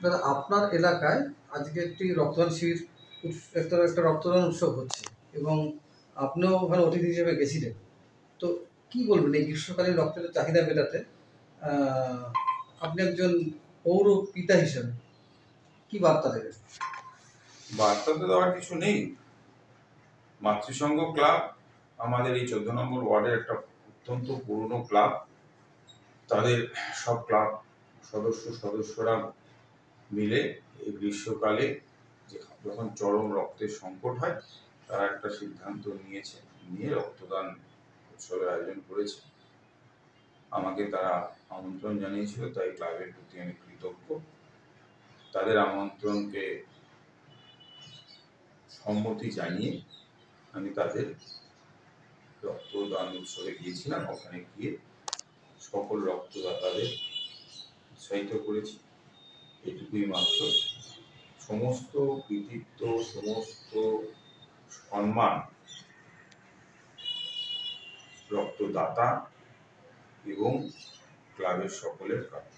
দাদা, আপনার এলাকায় আজকে একটি রক্তদান শিবির একটা রক্তদান উৎসব হচ্ছে এবং আপনিও ওখানে অতিথি হিসেবে গেছিলেন। তো কি বলবেন এই গ্রীষ্মকালীন রক্তের চাহিদা মেটাতে আপনি একজন পৌর পিতা হিসেবে কি বার্তা দেবেন? বার্তা তো দেওয়ার কিছু নেই। মাতৃসংঘ ক্লাব আমাদের এই 14 নম্বর ওয়ার্ডের একটা অত্যন্ত পুরনো ক্লাব। তাদের সব ক্লাব সদস্যরা মিলে এই গ্রীষ্মকালে যখন চরম রক্তের সংকট হয় তারা একটা সিদ্ধান্ত নিয়ে রক্তদান উৎসবের আয়োজন করেছে। আমাকে তারা আমন্ত্রণ জানিয়েছিল, তাই ক্লাবের প্রতি আমি কৃতজ্ঞ। তাদের আমন্ত্রণকে সম্মতি জানিয়ে আমি তাদের রক্তদান উৎসবে গিয়েছিলাম। ওখানে গিয়ে সকল রক্তদাতাদের উৎসাহিত করেছি, এটুকুই মাত্র। সমস্ত কৃতিত্ব, সমস্ত সম্মান রক্তদাতা এবং ক্লাবের সকলের প্রাপ্য।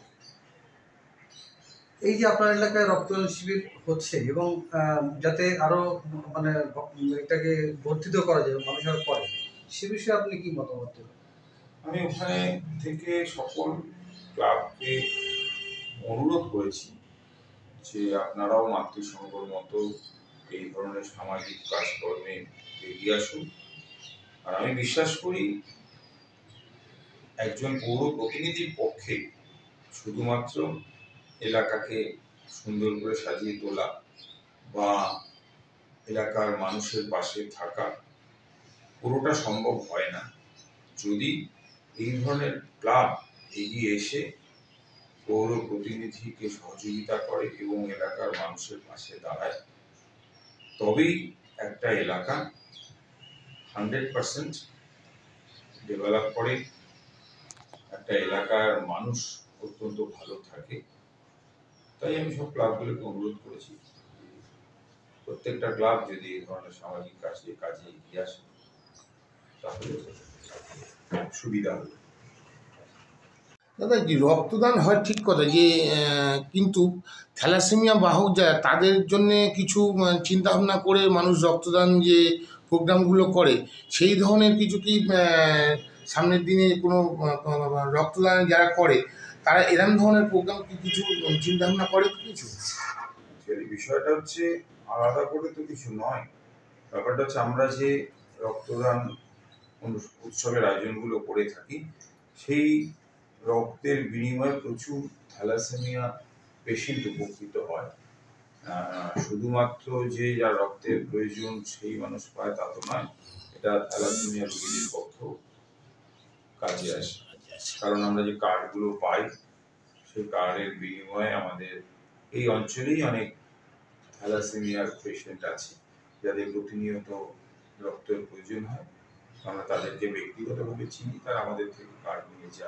এই যে আপনার এলাকায় রক্তদান শিবির হচ্ছে এবং যাতে আরো মানে এটাকে বর্ধিত করা যায়, মানুষ আর করে, সে বিষয়ে আপনি কি মতামত দেবেন? আমি ওখানে থেকে সকল ক্লাবকে অনুরোধ করেছি যে আপনারাও মাতৃসংঘর মতো এই ধরনের সামাজিক কাজকর্মে এগিয়ে আসুন। আর আমি বিশ্বাস করি একজন পৌর প্রতিনিধির পক্ষে শুধুমাত্র এলাকাকে সুন্দর করে সাজিয়ে তোলা বা এলাকার মানুষের পাশে থাকা পুরোটা সম্ভব হয় না। যদি এই ধরনের ক্লাব এগিয়ে এসে পৌর প্রতিনিধিকে সহযোগিতা করে এবং এলাকার মানুষের পাশে দাঁড়ায়, তবেই একটা এলাকা 100% ডেভেলপ করে, একটা এলাকার মানুষ অত্যন্ত ভালো থাকে। তাই আমি সব ক্লাবগুলোকে অনুরোধ করেছি প্রত্যেকটা ক্লাব যদি এই ধরনের সামাজিক কাজে এগিয়ে আসে তাহলে সুবিধা হবে। দাদা, যে রক্তদান হয় ঠিক কথা, যে কিন্তু থ্যালাসেমিয়া বাহক যারা তাদের জন্য কিছু চিন্তাভাবনা করে মানুষ রক্তদান যে প্রোগ্রামগুলো করে, সেই ধরনের কিছু কি সামনের দিনে কোনো রক্তদান যারা করে তারা এরম ধরনের প্রোগ্রাম কি কিছু চিন্তা ভাবনা করে কি কিছু? অ্যাকচুয়ালি বিষয়টা হচ্ছে আলাদা করে তো কিছু নয়, ব্যাপারটা হচ্ছে আমরা যে রক্তদান উৎসবের আয়োজনগুলো করে থাকি, সেই রক্তের বিনিময়ে প্রচুর থ্যালাসেমিয়া পেশেন্ট উপকৃত হয়। শুধুমাত্র যে যার রক্তের প্রয়োজন সেই মানুষ পায় তা তো নয়, এটা থ্যালাসেমিয়া রোগীদের পক্ষেও কাজে আসে। কারণ আমরা যে কার্ডগুলো পাই সেই কার্ডের বিনিময়ে আমাদের এই অঞ্চলেই অনেক থ্যালাসেমিয়ার পেশেন্ট আছে যাদের প্রতিনিয়ত রক্তের প্রয়োজন হয়। আমরা তাদেরকে ব্যক্তিগতভাবে চিনি, তারা আমাদের থেকে কার্ড নিয়ে যায়।